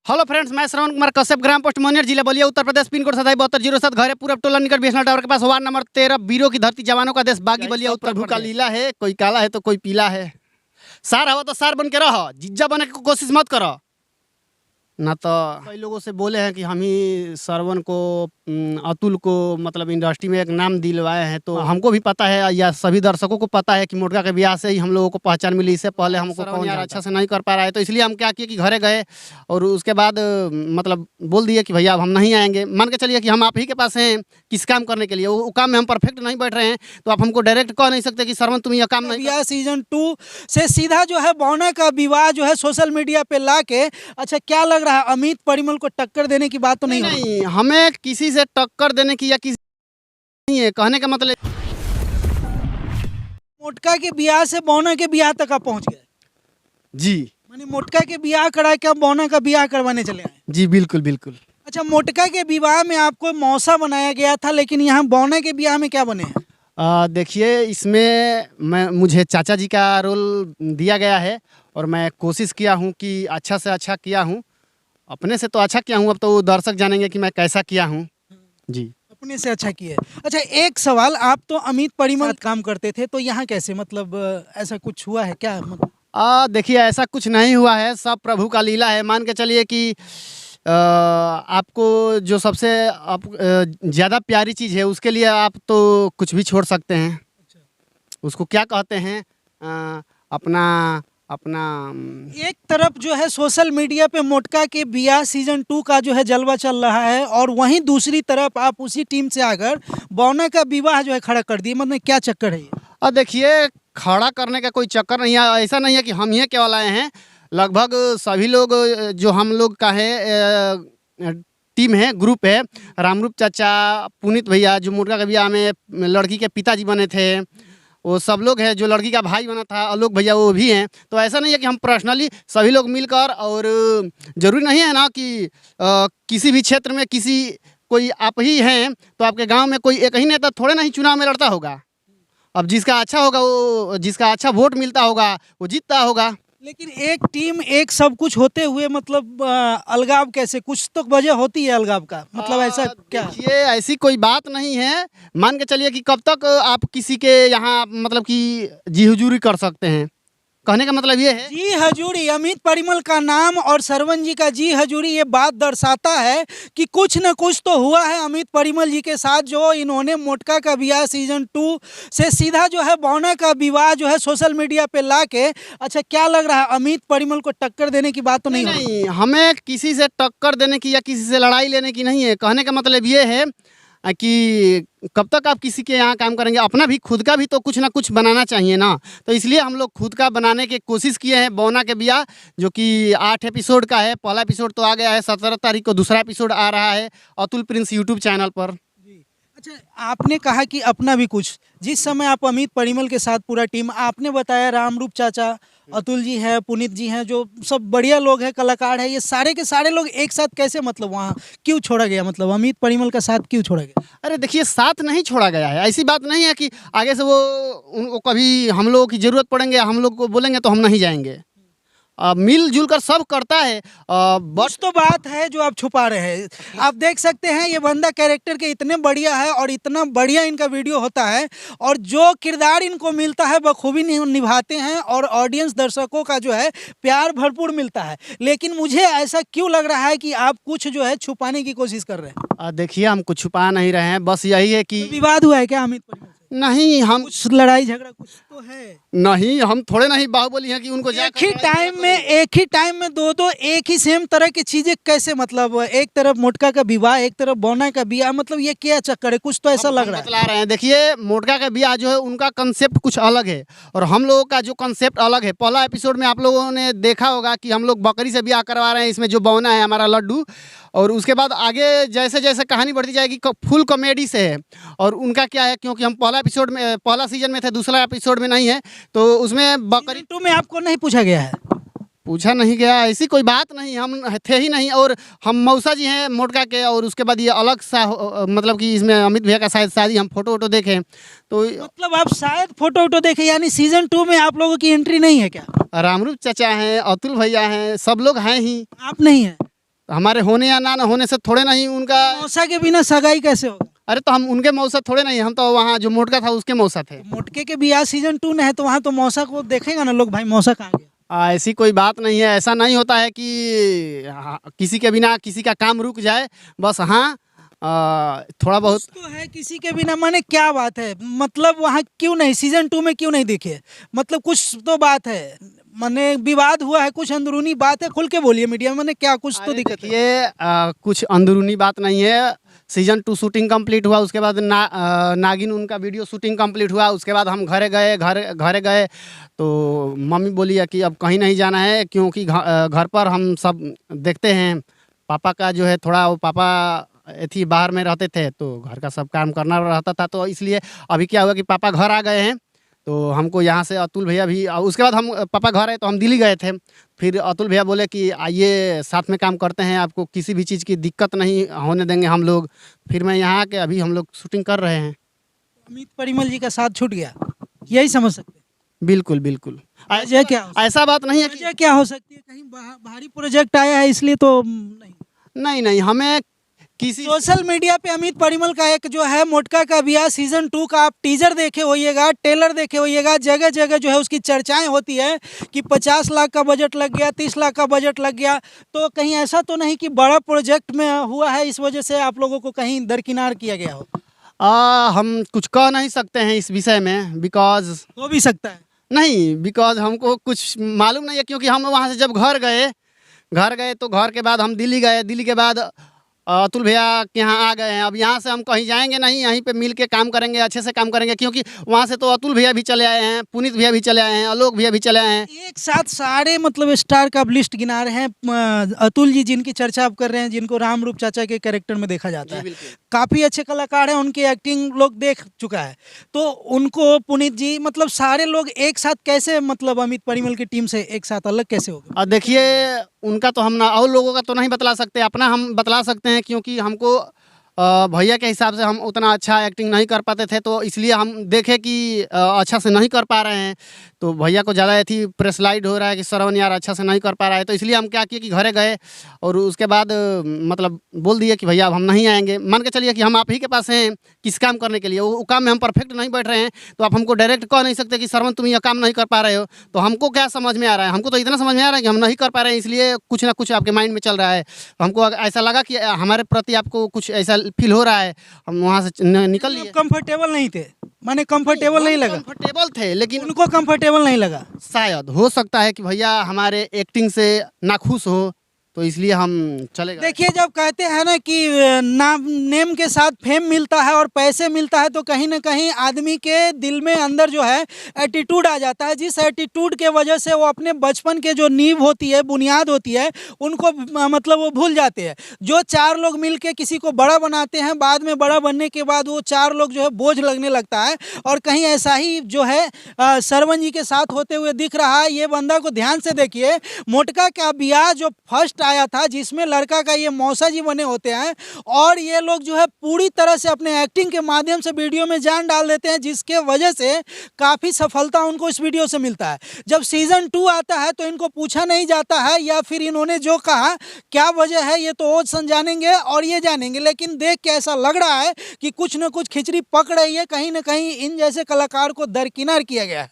Hello friends, मैं श्रवण कुमार कश्यप, ग्राम post Monier, जिला Ballia, Uttar Pradesh, pin code 277207, घरे पूरब टोला निकट बीएसएनएल टावर के पास, वार्ड नंबर 13, बीरो की धरती, जवानों का देश, बागी बलिया, उत्तर प्रभु का लीला है। कोई काला है तो कोई पीला है। सार हवा तो सार बन के रहो, जिज्जा बनने की कोशिश मत करो ना। तो कई लोगों से बोले हैं कि हम ही श्रवण को, अतुल को मतलब इंडस्ट्री में एक नाम दिलवाए हैं। तो हमको भी पता है या सभी दर्शकों को पता है कि मोटका के ब्याह से ही हम लोगों को पहचान मिली। इससे पहले हमको कौन यार अच्छा से नहीं कर पा रहा है, तो इसलिए हम क्या किए कि घरे गए और उसके बाद मतलब बोल दिए कि भैया अब हम नहीं आएंगे। मान के चलिए कि हम आप ही के पास हैं किस काम करने के लिए, वो काम में हम परफेक्ट नहीं बैठ रहे हैं, तो आप हमको डायरेक्ट कह नहीं सकते कि श्रवण तुम यह काम नहीं। ब्याह सीजन 2 से सीधा जो है बौना का विवाह जो है सोशल मीडिया पे लाके, अच्छा क्या लग रहा है, अमित परिमल को टक्कर देने की बात तो नहीं होगी? नहीं, हमें किसी से टक्कर देने की या किसी नहीं है। कहने का मतलब मोटका के ब्याह से बौना के ब्याह तक आप पहुंच गए जी। माने मोटका के ब्याह करा के आप बौना का ब्याह करवाने चले आए? जी बिल्कुल बिल्कुल। अच्छा, मोटका के विवाह में आपको मौसा बनाया गया था, लेकिन यहाँ बौना के ब्याह में क्या बने हैं? देखिए, इसमें मुझे चाचा जी का रोल दिया गया है और मैं कोशिश किया हूँ कि अच्छा से अच्छा किया हूँ। अपने से तो अच्छा किया हूँ, अब तो दर्शक जानेंगे कि मैं कैसा किया हूँ जी। अपने से अच्छा किए। अच्छा, एक सवाल, आप तो अमित परिमल काम करते थे, तो यहाँ कैसे, मतलब ऐसा कुछ हुआ है क्या? मतलब देखिए, ऐसा कुछ नहीं हुआ है, सब प्रभु का लीला है। मान के चलिए कि आपको जो सबसे ज़्यादा प्यारी चीज़ है उसके लिए आप तो कुछ भी छोड़ सकते हैं। उसको क्या कहते हैं, अपना अपना एक तरफ जो है सोशल मीडिया पे मोटका के ब्याह सीजन 2 का जो है जलवा चल रहा है, और वहीं दूसरी तरफ आप उसी टीम से आकर बौना का विवाह जो है खड़ा कर दिए। मतलब क्या चक्कर है ये? देखिए, खड़ा करने का कोई चक्कर नहीं है। ऐसा नहीं है कि हम ही केवल आए हैं, लगभग सभी लोग जो हम लोग का है टीम है, ग्रुप है। रामरूप चाचा, पुनीत भैया जो मोटका के ब्याह में लड़की के पिताजी बने थे, वो सब लोग हैं। जो लड़की का भाई बना था आलोक भैया, वो भी हैं। तो ऐसा नहीं है कि हम पर्सनली सभी लोग मिलकर, और ज़रूरी नहीं है ना कि किसी भी क्षेत्र में किसी कोई आप ही हैं तो आपके गांव में कोई एक ही नेता थोड़े नहीं चुनाव में लड़ता होगा। अब जिसका अच्छा होगा, वो जिसका अच्छा वोट मिलता होगा वो जीतता होगा। लेकिन एक टीम एक सब कुछ होते हुए मतलब अलगाव कैसे? कुछ तो वजह होती है अलगाव का, मतलब ऐसा क्या? देखिए, ऐसी कोई बात नहीं है। मान के चलिए कि कब तक आप किसी के यहाँ मतलब कि जी हुजूरी कर सकते हैं। कहने का मतलब ये है, जी हजूरी, अमित परिमल का नाम और श्रवण जी का जी हजूरी, ये बात दर्शाता है कि कुछ न कुछ तो हुआ है अमित परिमल जी के साथ, जो इन्होंने मोटका का ब्याह सीजन 2 से सीधा जो है बौना का विवाह जो है सोशल मीडिया पे लाके, अच्छा क्या लग रहा है, अमित परिमल को टक्कर देने की बात तो नहीं होगी? नहीं, हमें किसी से टक्कर देने की या किसी से लड़ाई लेने की नहीं है। कहने का मतलब ये है कि कब तक आप किसी के यहाँ काम करेंगे, अपना भी खुद का भी तो कुछ ना कुछ बनाना चाहिए ना। तो इसलिए हम लोग खुद का बनाने की कोशिश किए हैं। बौना के ब्याह जो कि 8 एपिसोड का है, पहला एपिसोड तो आ गया है, 17 तारीख को दूसरा एपिसोड आ रहा है अतुल प्रिंस यूट्यूब चैनल पर। अच्छा, आपने कहा कि अपना भी कुछ, जिस समय आप अमित परिमल के साथ पूरा टीम, आपने बताया रामरूप चाचा, अतुल जी हैं, पुनीत जी हैं, जो सब बढ़िया लोग हैं, कलाकार हैं, ये सारे के सारे लोग एक साथ कैसे, मतलब वहाँ क्यों छोड़ा गया, मतलब अमित परिमल का साथ क्यों छोड़ा गया? अरे देखिए, साथ नहीं छोड़ा गया है। ऐसी बात नहीं है कि आगे से वो उनको कभी हम लोगों की ज़रूरत पड़ेंगे, हम लोग को बोलेंगे तो हम नहीं जाएंगे। मिलजुल कर सब करता है। बस तो बात है जो आप छुपा रहे हैं। आप देख सकते हैं ये बंदा कैरेक्टर के इतने बढ़िया है और इतना बढ़िया इनका वीडियो होता है, और जो किरदार इनको मिलता है बखूबी निभाते हैं, और ऑडियंस दर्शकों का जो है प्यार भरपूर मिलता है। लेकिन मुझे ऐसा क्यों लग रहा है कि आप कुछ जो है छुपाने की कोशिश कर रहे हैं? देखिए, हम कुछ छुपा नहीं रहे हैं, बस यही है कि विवाद हुआ है क्या अमित परिमल से? नहीं, हम कुछ लड़ाई झगड़ा कुछ तो है? नहीं, हम थोड़े नहीं बाहुबली हैं कि उनको एक ही टाइम में दो एक ही सेम तरह की चीजें कैसे, मतलब एक तरफ मोटका का विवाह, एक तरफ बौना का ब्याह, मतलब ये क्या चक्कर है? कुछ तो ऐसा लग रहा है। बतला रहे हैं। देखिए, मोटका का ब्याह जो है उनका कंसेप्ट कुछ अलग है और हम लोगों का जो कंसेप्ट अलग है। पहला एपिसोड में आप लोगों ने देखा होगा कि हम लोग बकरी से ब्याह करवा रहे हैं, इसमें जो बौना है हमारा लड्डू, और उसके बाद आगे जैसे जैसे कहानी बढ़ती जाएगी फुल कॉमेडी से है। और उनका क्या है, क्योंकि हम पहला एपिसोड में, पहला सीजन में थे, दूसरा एपिसोड में नहीं है, तो उसमें बकरी 2 में आपको नहीं पूछा गया है? पूछा नहीं गया, ऐसी कोई बात नहीं, हम थे ही नहीं। और हम मौसा जी हैं मोटका के, और उसके बाद ये अलग सा मतलब कि इसमें अमित भैया का शायद शादी हम फोटो वोटो देखें तो मतलब आप शायद फोटो वोटो देखे, यानी सीजन 2 में आप लोगों की एंट्री नहीं है क्या? रामरूप चाचा हैं, अतुल भैया हैं, सब लोग हैं ही। आप नहीं है? हमारे होने या ना होने से थोड़े नहीं उनका। मौसा के बिना सगाई कैसे होगा? अरे तो हम उनके मौसा थोड़े नहीं, हम तो वहाँ जो मोटका था उसके मौसा थे। मोटके के बियाह सीजन 2 में है तो वहाँ तो मौसा को देखेगा ना लोग, भाई मौसा कहाँ गया? ऐसी कोई बात नहीं है, ऐसा नहीं होता है कि किसी के बिना किसी का काम रुक जाए। बस हाँ, थोड़ा बहुत कुछ तो है किसी के बिना, माने क्या बात है? मतलब वहाँ क्यों नहीं सीजन 2 में क्यों नहीं दिखे? मतलब कुछ तो बात है, माने विवाद हुआ है, कुछ अंदरूनी बात है, खुल के बोलिए मीडिया में, माने क्या कुछ तो दिक्कत है? ये कुछ अंदरूनी बात नहीं है। सीजन 2 शूटिंग कंप्लीट हुआ, उसके बाद नागिन उनका वीडियो शूटिंग कंप्लीट हुआ, उसके बाद हम घरे गए तो मम्मी बोली है कि अब कहीं नहीं जाना है, क्योंकि घर पर हम सब देखते हैं। पापा का जो है थोड़ा, वो पापा थी बाहर में रहते थे तो घर का सब काम करना रहता था, तो इसलिए अभी क्या हुआ कि पापा घर आ गए हैं तो हमको यहाँ से अतुल भैया भी, उसके बाद हम पापा घर आए तो हम दिल्ली गए थे। फिर अतुल भैया बोले कि आइए साथ में काम करते हैं, आपको किसी भी चीज़ की दिक्कत नहीं होने देंगे हम लोग। फिर मैं यहाँ आके अभी हम लोग शूटिंग कर रहे हैं। अमित परिमल जी का साथ छूट गया, यही समझ सकते हैं? बिल्कुल बिल्कुल। वजह क्या हो सकती ऐसा बात नहीं है वजह क्या हो सकती है? कहीं भारी प्रोजेक्ट आया है इसलिए तो नहीं? नहीं नहीं, हमें किसी सोशल मीडिया पे अमित परिमल का एक जो है मोटका का बियाह सीजन 2 का आप टीजर देखे होइएगा, ट्रेलर देखे होइएगा, जगह जगह जो है उसकी चर्चाएं होती है कि 50 लाख का बजट लग गया, 30 लाख का बजट लग गया। तो कहीं ऐसा तो नहीं कि बड़ा प्रोजेक्ट में हुआ है, इस वजह से आप लोगों को कहीं दरकिनार किया गया हो? हम कुछ कह नहीं सकते हैं इस विषय में, बिकॉज हो भी सकता है। नहीं, बिकॉज हमको कुछ मालूम नहीं है, क्योंकि हम वहाँ से जब घर गए तो घर के बाद हम दिल्ली गए, दिल्ली के बाद अतुल भैया के यहाँ आ गए हैं। अब यहाँ से हम कहीं जाएंगे नहीं, यहीं पे मिल के काम करेंगे, अच्छे से काम करेंगे, क्योंकि वहाँ से तो अतुल भैया भी चले आए हैं, पुनीत भैया भी चले आए हैं, आलोक भैया भी चले आए हैं। एक साथ सारे मतलब स्टार का आप लिस्ट गिना रहे हैं। अतुल जी जिनकी चर्चा आप कर रहे हैं, जिनको रामरूप चाचा के कैरेक्टर में देखा जाता है, काफ़ी अच्छे कलाकार हैं, उनकी एक्टिंग लोग देख चुका है, तो उनको पुनीत जी मतलब सारे लोग एक साथ कैसे, मतलब अमित परिमल की टीम से एक साथ अलग कैसे हो गए? और देखिए, उनका तो हम ना और लोगों का तो नहीं बतला सकते, अपना हम बतला सकते हैं, क्योंकि हमको भैया के हिसाब से हम उतना अच्छा एक्टिंग नहीं कर पाते थे, तो इसलिए हम देखे कि अच्छा से नहीं कर पा रहे हैं, तो भैया को ज़्यादा थी प्रेसलाइड हो रहा है कि श्रवण यार अच्छा से नहीं कर पा रहा है, तो इसलिए हम क्या किए कि घरे गए और उसके बाद मतलब बोल दिए कि भैया अब हम नहीं आएंगे। मान के चलिए कि हम आप ही के पास हैं किस काम करने के लिए, वो काम में हम परफेक्ट नहीं बैठ रहे हैं, तो आप हमको डायरेक्ट कह नहीं सकते कि श्रवण तुम यह काम नहीं कर पा रहे हो। तो हमको क्या समझ में आ रहा है, हमको तो इतना समझ में आ रहा है कि हम नहीं कर पा रहे हैं, इसलिए कुछ ना कुछ आपके माइंड में चल रहा है। हमको ऐसा लगा कि हमारे प्रति आपको कुछ ऐसा फील हो रहा है, हम वहाँ से निकल लिए। कंफर्टेबल नहीं थे, माने कंफर्टेबल नहीं लगा? कंफर्टेबल थे, लेकिन उनको कंफर्टेबल नहीं लगा। शायद हो सकता है कि भैया हमारे एक्टिंग से नाखुश हो, तो इसलिए हम चले गए। देखिए, जब कहते हैं ना कि नाम नेम के साथ फेम मिलता है और पैसे मिलता है, तो कहीं ना कहीं आदमी के दिल में अंदर जो है एटीट्यूड आ जाता है, जिस एटीट्यूड के वजह से वो अपने बचपन के जो नींव होती है, बुनियाद होती है, उनको मतलब वो भूल जाते हैं। जो चार लोग मिलके किसी को बड़ा बनाते हैं, बाद में बड़ा बनने के बाद वो चार लोग जो है बोझ लगने लगता है, और कहीं ऐसा ही जो है सरवन जी के साथ होते हुए दिख रहा है। ये बंदा को ध्यान से देखिए, मोटका का बियाह जो फर्स्ट आया था, जिसमें लड़का का ये मौसा जी बने होते हैं, और ये लोग जो है पूरी तरह से अपने एक्टिंग के माध्यम से वीडियो में जान डाल देते हैं, जिसके वजह से काफ़ी सफलता उनको इस वीडियो से मिलता है। जब सीजन 2 आता है तो इनको पूछा नहीं जाता है, या फिर इन्होंने जो कहा क्या वजह है, ये तो वो जानेंगे और ये जानेंगे, लेकिन देख के ऐसा लग रहा है कि कुछ न कुछ खिचड़ी पक रही है, कहीं ना कहीं इन जैसे कलाकार को दरकिनार किया गया है।